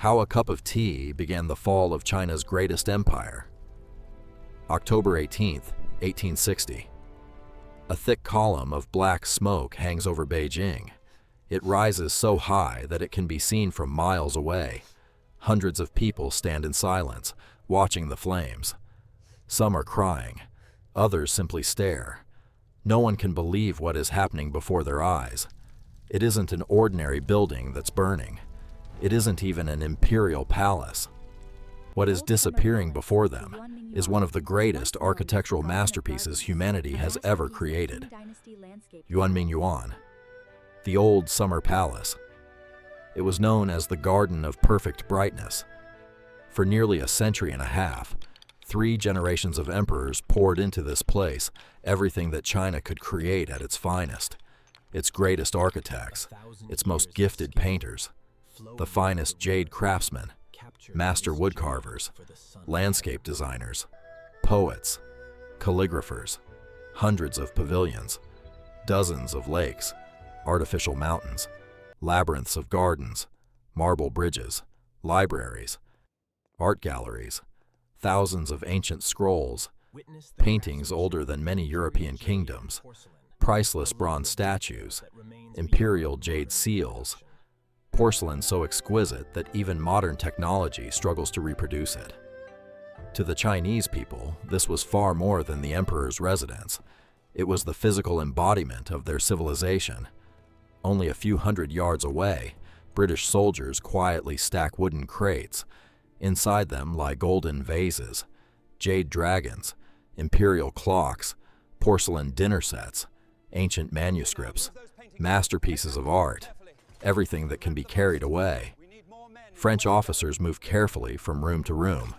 How a cup of tea began the fall of China's greatest empire. October 18th, 1860. A thick column of black smoke hangs over Beijing. It rises so high that it can be seen from miles away. Hundreds of people stand in silence, watching the flames. Some are crying, others simply stare. No one can believe what is happening before their eyes. It isn't an ordinary building that's burning. It isn't even an imperial palace. What is disappearing before them is one of the greatest architectural masterpieces humanity has ever created. Yuan, the old summer palace. It was known as the Garden of Perfect Brightness. For nearly a century and a half, 3 generations of emperors poured into this place everything that China could create at its finest. Its greatest architects, its most gifted painters, the finest jade craftsmen, master woodcarvers, landscape designers, poets, calligraphers, hundreds of pavilions, dozens of lakes, artificial mountains, labyrinths of gardens, marble bridges, libraries, art galleries, thousands of ancient scrolls, paintings older than many European kingdoms, priceless bronze statues, imperial jade seals, porcelain so exquisite that even modern technology struggles to reproduce it. To the Chinese people, this was far more than the emperor's residence. It was the physical embodiment of their civilization. Only a few hundred yards away, British soldiers quietly stack wooden crates. Inside them lie golden vases, jade dragons, imperial clocks, porcelain dinner sets, ancient manuscripts, masterpieces of art, everything that can be carried away. French officers move carefully from room to room.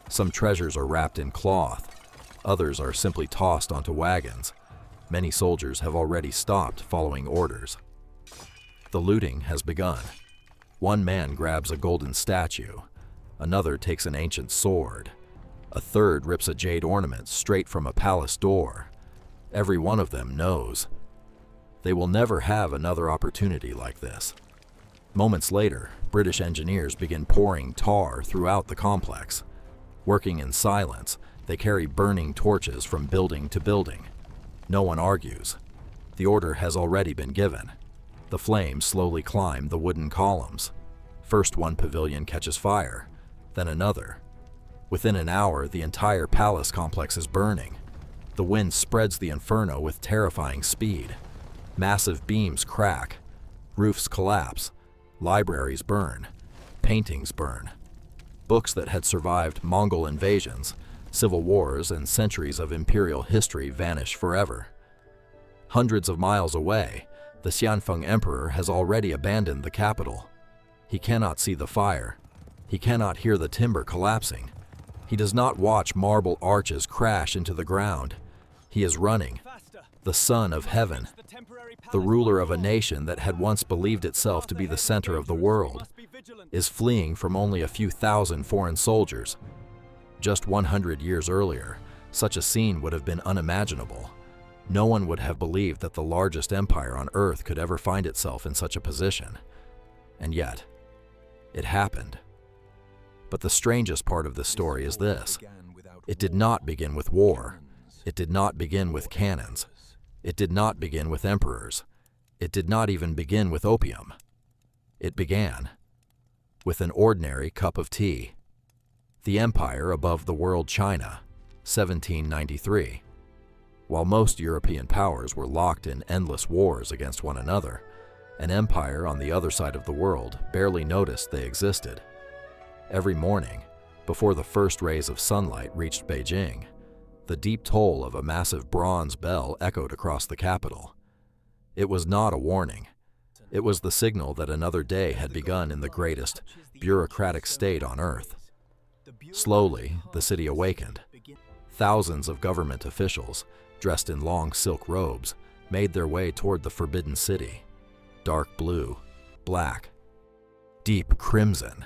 Some treasures are wrapped in cloth. Others are simply tossed onto wagons. Many soldiers have already stopped following orders. The looting has begun. One man grabs a golden statue. Another takes an ancient sword. A third rips a jade ornament straight from a palace door. Every one of them knows they will never have another opportunity like this. Moments later, British engineers begin pouring tar throughout the complex. Working in silence, they carry burning torches from building to building. No one argues. The order has already been given. The flames slowly climb the wooden columns. First one pavilion catches fire, then another. Within an hour, the entire palace complex is burning. The wind spreads the inferno with terrifying speed. Massive beams crack, roofs collapse, libraries burn, paintings burn. Books that had survived Mongol invasions, civil wars, and centuries of imperial history vanish forever. Hundreds of miles away, the Xianfeng Emperor has already abandoned the capital. He cannot see the fire. He cannot hear the timber collapsing. He does not watch marble arches crash into the ground. He is running. The son of heaven, the ruler of a nation that had once believed itself to be the center of the world, is fleeing from only a few thousand foreign soldiers. Just 100 years earlier, such a scene would have been unimaginable. No one would have believed that the largest empire on earth could ever find itself in such a position. And yet, it happened. But the strangest part of this story is this: it did not begin with war. It did not begin with cannons. It did not begin with emperors. It did not even begin with opium. It began with an ordinary cup of tea. The empire above the world China, 1793. While most European powers were locked in endless wars against one another, an empire on the other side of the world barely noticed they existed. Every morning, before the first rays of sunlight reached Beijing, the deep toll of a massive bronze bell echoed across the capital. It was not a warning. It was the signal that another day had begun in the greatest bureaucratic state on earth. Slowly, the city awakened. Thousands of government officials, dressed in long silk robes, made their way toward the forbidden city. Dark blue, black, deep crimson.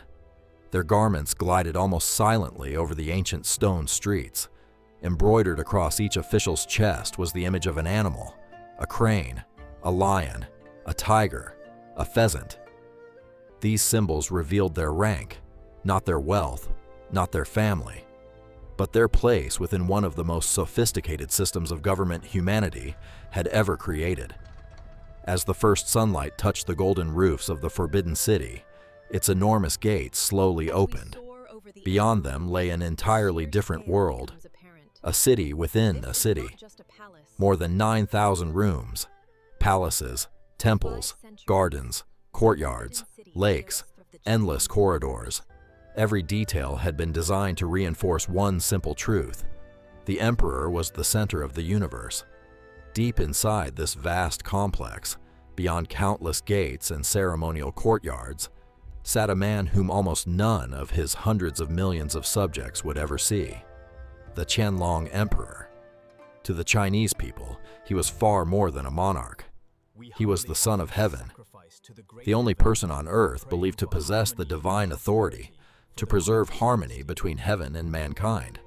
Their garments glided almost silently over the ancient stone streets. Embroidered across each official's chest was the image of an animal, a crane, a lion, a tiger, a pheasant. These symbols revealed their rank, not their wealth, not their family, but their place within one of the most sophisticated systems of government humanity had ever created. As the first sunlight touched the golden roofs of the Forbidden City, its enormous gates slowly opened. Beyond them lay an entirely different world, a city within a city. More than 9,000 rooms, palaces, temples, gardens, courtyards, lakes, endless corridors. Every detail had been designed to reinforce one simple truth: the emperor was the center of the universe. Deep inside this vast complex, beyond countless gates and ceremonial courtyards, sat a man whom almost none of his hundreds of millions of subjects would ever see: the Qianlong Emperor. To the Chinese people, he was far more than a monarch. He was the son of heaven, the only person on earth believed to possess the divine authority to preserve harmony between heaven and mankind.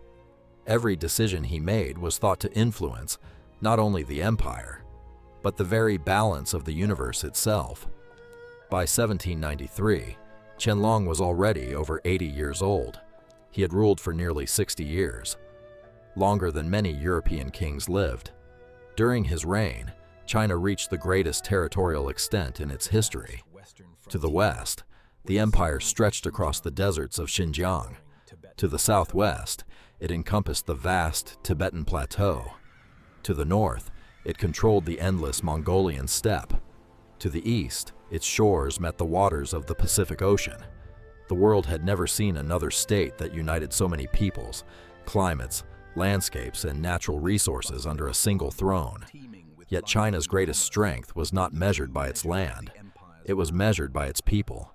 Every decision he made was thought to influence not only the empire, but the very balance of the universe itself. By 1793, Qianlong was already over 80 years old. He had ruled for nearly 60 years, longer than many European kings lived. During his reign, China reached the greatest territorial extent in its history. To the west, the empire stretched across the deserts of Xinjiang. To the southwest, it encompassed the vast Tibetan plateau. To the north, it controlled the endless Mongolian steppe. To the east, its shores met the waters of the Pacific Ocean. The world had never seen another state that united so many peoples, climates, landscapes, and natural resources under a single throne. Yet China's greatest strength was not measured by its land. It was measured by its people.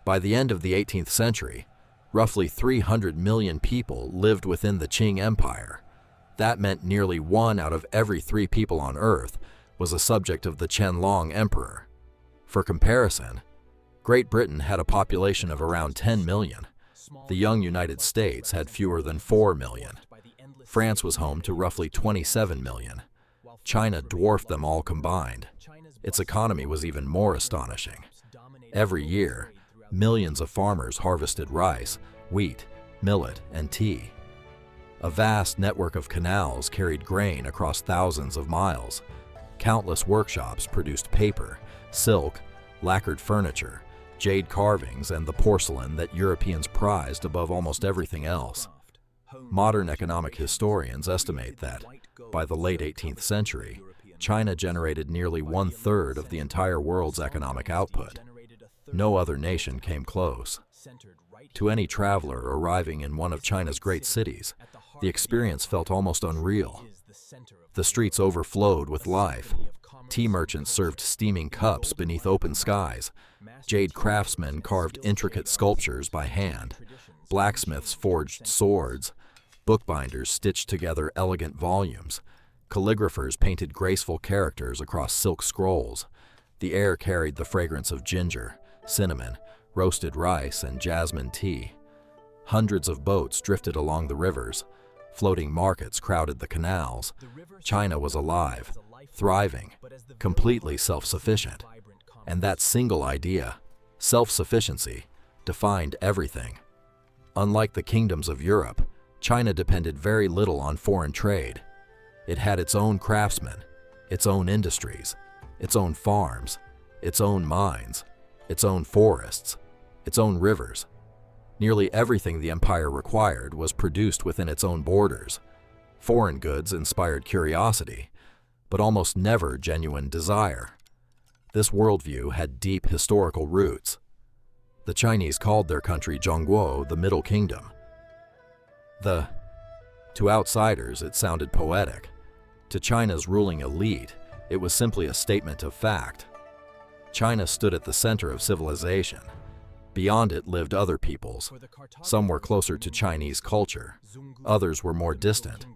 By the end of the 18th century, roughly 300 million people lived within the Qing Empire. That meant nearly 1 out of every 3 people on Earth was a subject of the Qianlong Emperor. For comparison, Great Britain had a population of around 10 million. The young United States had fewer than 4 million. France was home to roughly 27 million. China dwarfed them all combined. Its economy was even more astonishing. Every year, millions of farmers harvested rice, wheat, millet, and tea. A vast network of canals carried grain across thousands of miles. Countless workshops produced paper, silk, lacquered furniture, jade carvings, and the porcelain that Europeans prized above almost everything else. Modern economic historians estimate that, by the late 18th century, China generated nearly 1/3 of the entire world's economic output. No other nation came close. To any traveler arriving in one of China's great cities, the experience felt almost unreal. The streets overflowed with life. Tea merchants served steaming cups beneath open skies. Jade craftsmen carved intricate sculptures by hand. Blacksmiths forged swords. Bookbinders stitched together elegant volumes. Calligraphers painted graceful characters across silk scrolls. The air carried the fragrance of ginger, cinnamon, roasted rice, and jasmine tea. Hundreds of boats drifted along the rivers. Floating markets crowded the canals. China was alive, thriving, completely self-sufficient. And that single idea, self-sufficiency, defined everything. Unlike the kingdoms of Europe, China depended very little on foreign trade. It had its own craftsmen, its own industries, its own farms, its own mines, its own forests, its own rivers. Nearly everything the empire required was produced within its own borders. Foreign goods inspired curiosity, but almost never genuine desire. This worldview had deep historical roots. The Chinese called their country Zhongguo the Middle Kingdom. To outsiders, it sounded poetic. To China's ruling elite, it was simply a statement of fact. China stood at the center of civilization. Beyond it lived other peoples. Some were closer to Chinese culture, others were more distant,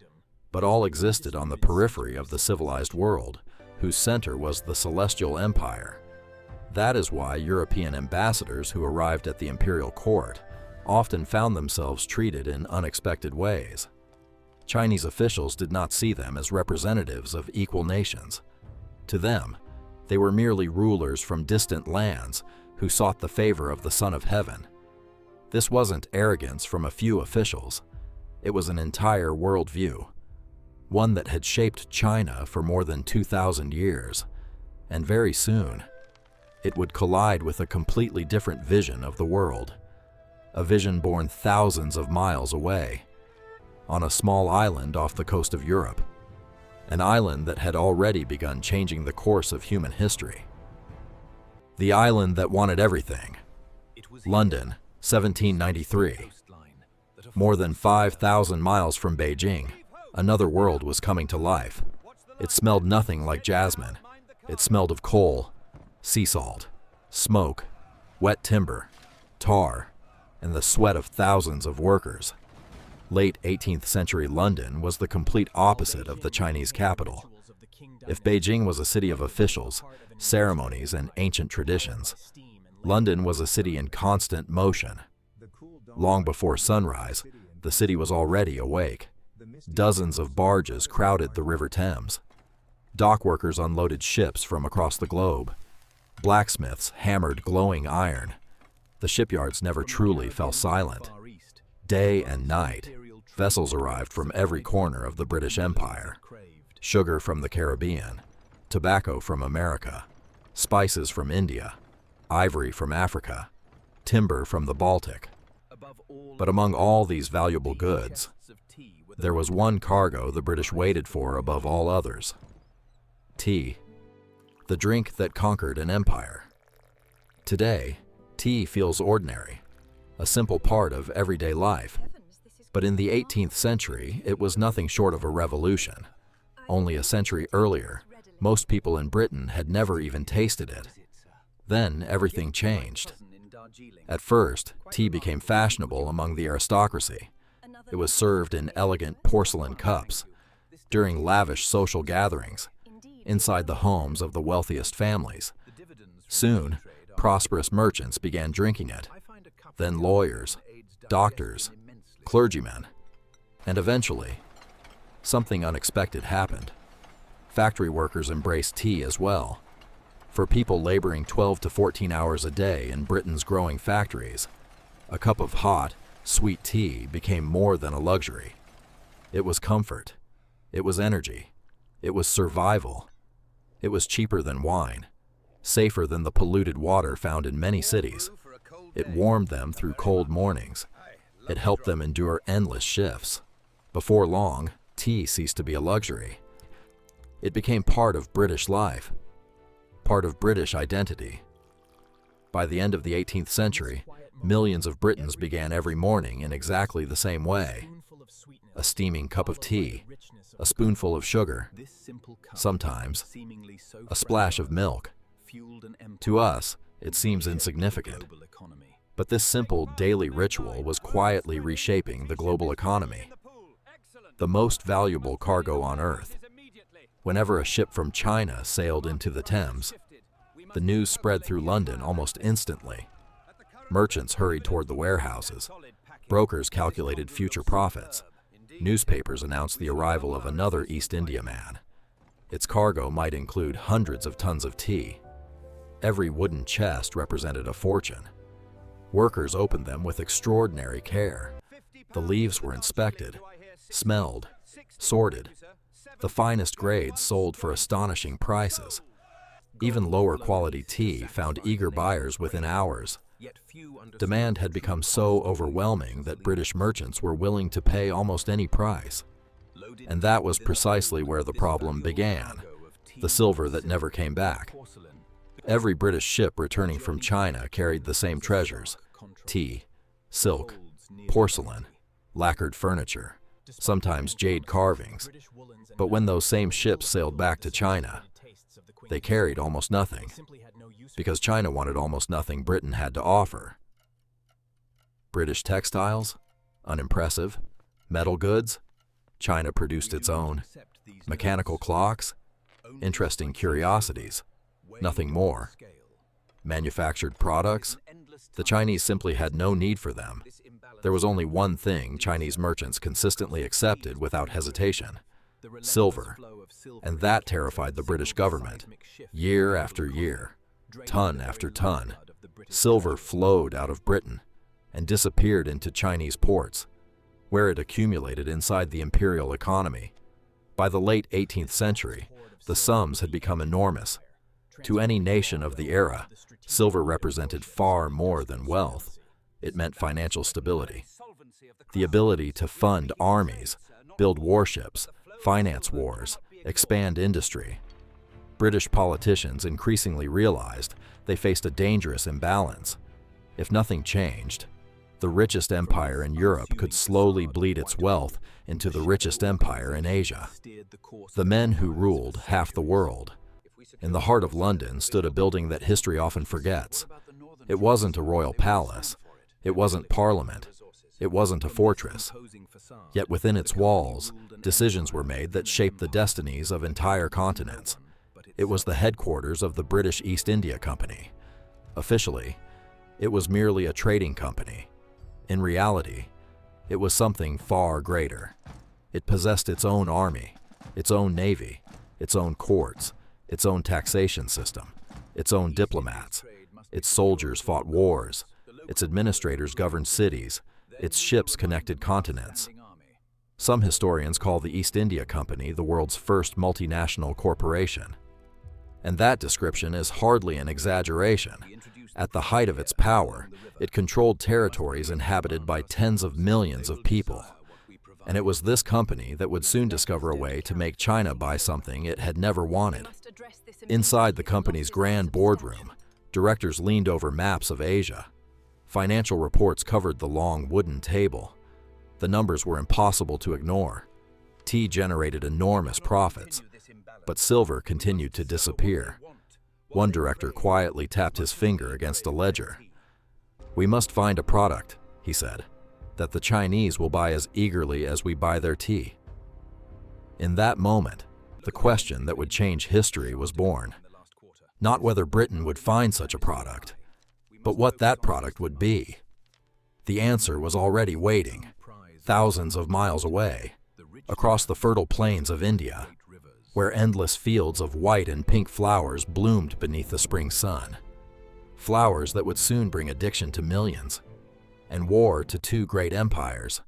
but all existed on the periphery of the civilized world, whose center was the Celestial Empire. That is why European ambassadors who arrived at the imperial court often found themselves treated in unexpected ways. Chinese officials did not see them as representatives of equal nations. To them, they were merely rulers from distant lands who sought the favor of the Son of Heaven. This wasn't arrogance from a few officials. It was an entire worldview, one that had shaped China for more than 2,000 years, and very soon, it would collide with a completely different vision of the world, a vision born thousands of miles away, on a small island off the coast of Europe, an island that had already begun changing the course of human history. The island that wanted everything. London, 1793. More than 5,000 miles from Beijing, another world was coming to life. It smelled nothing like jasmine. It smelled of coal, sea salt, smoke, wet timber, tar, and the sweat of thousands of workers. Late 18th century London was the complete opposite of the Chinese capital. If Beijing was a city of officials, ceremonies, and ancient traditions, London was a city in constant motion. Long before sunrise, the city was already awake. Dozens of barges crowded the River Thames. Dock workers unloaded ships from across the globe. Blacksmiths hammered glowing iron. The shipyards never truly fell silent. Day and night, vessels arrived from every corner of the British Empire. Sugar from the Caribbean, tobacco from America, spices from India, ivory from Africa, timber from the Baltic. But among all these valuable goods, there was one cargo the British waited for above all others: tea, the drink that conquered an empire. Today, tea feels ordinary, a simple part of everyday life. But in the 18th century, it was nothing short of a revolution. Only a century earlier, most people in Britain had never even tasted it. Then everything changed. At first, tea became fashionable among the aristocracy. It was served in elegant porcelain cups, during lavish social gatherings, inside the homes of the wealthiest families. Soon, prosperous merchants began drinking it, then lawyers, doctors, clergymen, and eventually, something unexpected happened. Factory workers embraced tea as well. For people laboring 12 to 14 hours a day in Britain's growing factories, a cup of hot, sweet tea became more than a luxury. It was comfort. It was energy. It was survival. It was cheaper than wine, safer than the polluted water found in many cities. It warmed them through cold mornings. It helped them endure endless shifts. Before long, tea ceased to be a luxury. It became part of British life, part of British identity. By the end of the 18th century, millions of Britons began every morning in exactly the same way. A steaming cup of tea, a spoonful of sugar, sometimes a splash of milk. To us, it seems insignificant. But this simple daily ritual was quietly reshaping the global economy. The most valuable cargo on Earth. Whenever a ship from China sailed into the Thames, the news spread through London almost instantly. Merchants hurried toward the warehouses. Brokers calculated future profits. Newspapers announced the arrival of another East Indiaman. Its cargo might include hundreds of tons of tea. Every wooden chest represented a fortune. Workers opened them with extraordinary care. The leaves were inspected, smelled, sorted. The finest grades sold for astonishing prices. Even lower quality tea found eager buyers within hours. Demand had become so overwhelming that British merchants were willing to pay almost any price. And that was precisely where the problem began, the silver that never came back. Every British ship returning from China carried the same treasures: tea, silk, porcelain, lacquered furniture, sometimes jade carvings. But when those same ships sailed back to China, they carried almost nothing, because China wanted almost nothing Britain had to offer. British textiles? Unimpressive. Metal goods? China produced its own. Mechanical clocks? Interesting curiosities. Nothing more. Manufactured products? The Chinese simply had no need for them. There was only one thing Chinese merchants consistently accepted without hesitation: silver. And that terrified the British government. Year after year, ton after ton, silver flowed out of Britain, and disappeared into Chinese ports, where it accumulated inside the imperial economy. By the late 18th century, the sums had become enormous. To any nation of the era, silver represented far more than wealth. It meant financial stability, the ability to fund armies, build warships, finance wars, expand industry. British politicians increasingly realized they faced a dangerous imbalance. If nothing changed, the richest empire in Europe could slowly bleed its wealth into the richest empire in Asia. The men who ruled half the world. In the heart of London stood a building that history often forgets. It wasn't a royal palace. It wasn't Parliament. It wasn't a fortress. Yet within its walls, decisions were made that shaped the destinies of entire continents. It was the headquarters of the British East India Company. Officially, it was merely a trading company. In reality, it was something far greater. It possessed its own army, its own navy, its own courts, its own taxation system, its own diplomats. Its soldiers fought wars. Its administrators governed cities. Its ships connected continents. Some historians call the East India Company the world's first multinational corporation. And that description is hardly an exaggeration. At the height of its power, it controlled territories inhabited by tens of millions of people. And it was this company that would soon discover a way to make China buy something it had never wanted. Inside the company's grand boardroom, directors leaned over maps of Asia. Financial reports covered the long wooden table. The numbers were impossible to ignore. Tea generated enormous profits, but silver continued to disappear. One director quietly tapped his finger against a ledger. "We must find a product," he said, "that the Chinese will buy as eagerly as we buy their tea." In that moment, the question that would change history was born. Not whether Britain would find such a product, but what that product would be. The answer was already waiting, thousands of miles away, across the fertile plains of India, where endless fields of white and pink flowers bloomed beneath the spring sun. Flowers that would soon bring addiction to millions, and war to two great empires.